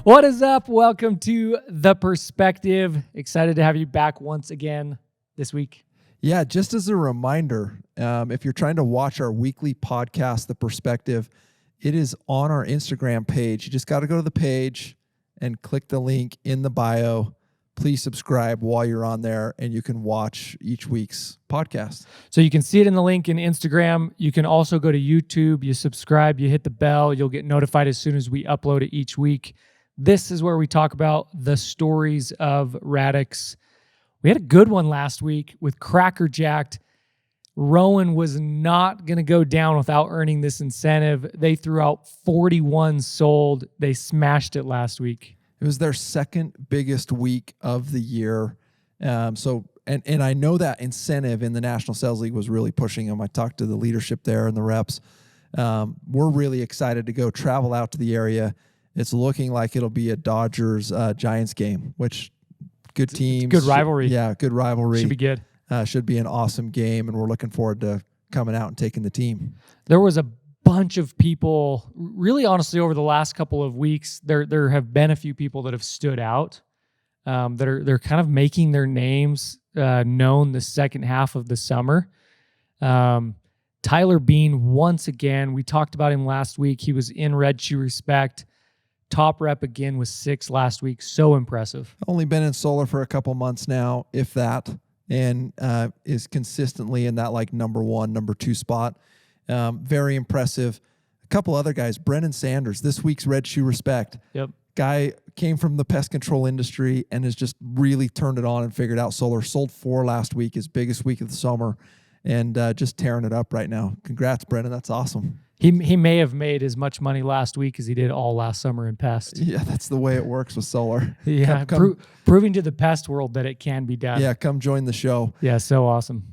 What is up? Welcome to The Perspective. Excited to have you back once again this week. Yeah, just as a reminder, if you're trying to watch our weekly podcast, The Perspective, it is on our Instagram page. You just got to go to the page and click the link in the bio. Please subscribe while you're on there, and you can watch each week's podcast. So you can see it in the link in Instagram. You can also go to YouTube. You subscribe, you hit the bell. You'll get notified as soon as we upload it each week. This is where we talk about the stories of Radix. We had a good one last week with Cracker Jacked. Rowan was not going to go down without earning this incentive. They threw out 41 sold. They smashed it last week. It was their second biggest week of the year. And I know that incentive in the National Sales League was really pushing them. I talked to the leadership there and the reps. We're really excited to go travel out to the area. It's looking like it'll be a Dodgers-Giants game, which good teams. Good rivalry. Yeah, good rivalry. Should be good. Should be an awesome game, and we're looking forward to coming out and taking the team. There was a bunch of people, really honestly, over the last couple of weeks, there have been a few people that have stood out, they're kind of making their names known the second half of the summer. Tyler Bean, once again, we talked about him last week. He was in Red Shoe Respect. Top rep again was 6 last week. So impressive. Only been in solar for a couple months now, if that, and is consistently in that like number 1, number 2 spot. Very impressive. A couple other guys, Brennan Sanders, this week's Red Shoe Respect. Yep. Guy came from the pest control industry and has just really turned it on and figured out solar. Sold 4 last week, his biggest week of the summer, and just tearing it up right now. Congrats, Brennan. That's awesome. He may have made as much money last week as he did all last summer in pest. Yeah, that's the way it works with solar. Yeah, proving to the pest world that it can be done. Yeah, come join the show. Yeah, so awesome.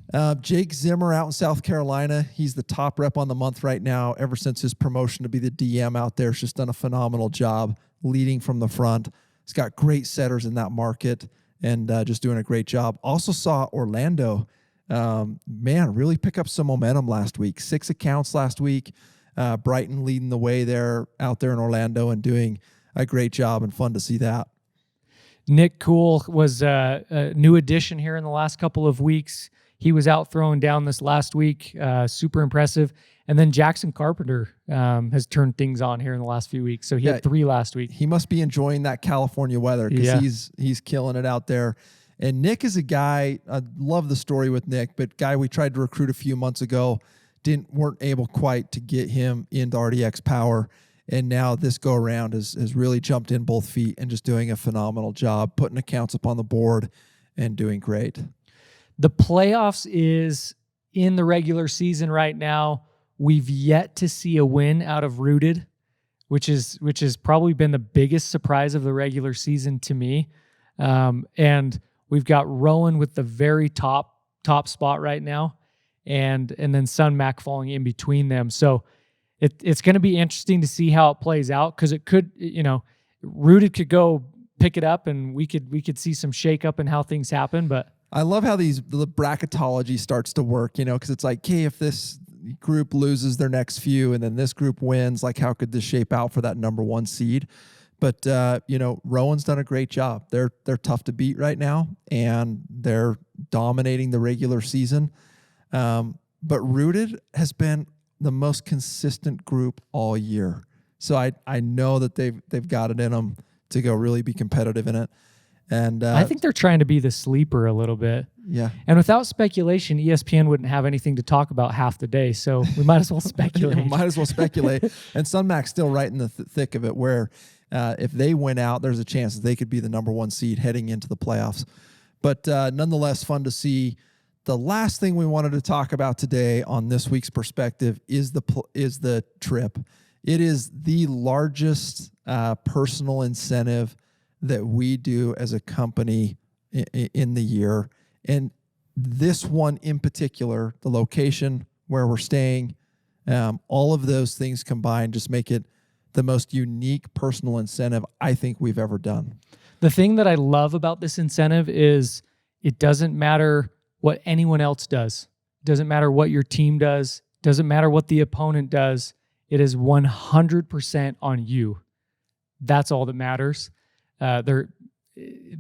Jake Zimmer out in South Carolina. He's the top rep on the month right now. Ever since his promotion to be the DM out there, he's just done a phenomenal job leading from the front. He's got great setters in that market and just doing a great job. Also saw Orlando, really pick up some momentum last week. 6 accounts last week. Brighton leading the way there out there in Orlando and doing a great job, and fun to see that. Nick Cool was a new addition here in the last couple of weeks. He was out throwing down this last week. Super impressive. And then Jackson Carpenter has turned things on here in the last few weeks. So he had 3 last week. He must be enjoying that California weather because he's killing it out there. And Nick is a guy, I love the story with Nick, but guy we tried to recruit a few months ago, weren't able quite to get him into RDX Power. And now this go around has really jumped in both feet and just doing a phenomenal job, putting accounts up on the board and doing great. The playoffs is in the regular season right now. We've yet to see a win out of Rooted, which has probably been the biggest surprise of the regular season to me. And we've got Rowan with the very top spot right now. And then Sun Mac falling in between them. So it's going to be interesting to see how it plays out, because it could, Rooted could go pick it up and we could see some shakeup in how things happen. But I love how the bracketology starts to work, because it's like, hey, if this group loses their next few and then this group wins, like how could this shape out for that number 1 seed? But Rowan's done a great job. They're tough to beat right now, and they're dominating the regular season. But Rooted has been the most consistent group all year. So I know that they've got it in them to go really be competitive in it. And I think they're trying to be the sleeper a little bit. Yeah. And without speculation, ESPN wouldn't have anything to talk about half the day. So we might as well speculate. Might as well speculate. And Sunmac's still right in the thick of it, where if they win out, there's a chance that they could be the number 1 seed heading into the playoffs. But nonetheless, fun to see. The last thing we wanted to talk about today on this week's Perspective is the trip. It is the largest personal incentive that we do as a company in the year. And this one in particular, the location where we're staying, all of those things combined just make it the most unique personal incentive I think we've ever done. The thing that I love about this incentive is It doesn't matter what anyone else does. It doesn't matter what your team does. It doesn't matter what the opponent does. It is 100% on you. That's all that matters. It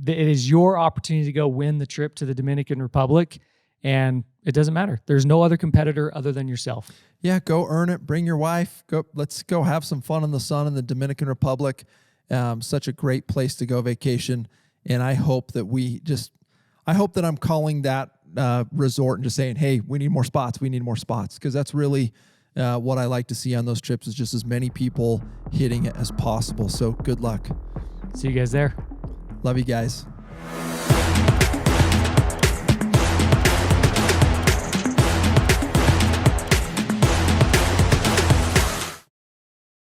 is your opportunity to go win the trip to the Dominican Republic, and it doesn't matter. There's no other competitor other than yourself. Yeah, go earn it. Bring your wife. Go. Let's go have some fun in the sun in the Dominican Republic. Such a great place to go vacation. And I hope that I'm calling that resort and just saying, hey, we need more spots. We need more spots. Because that's really what I like to see on those trips is just as many people hitting it as possible. So good luck. See you guys there. Love you guys.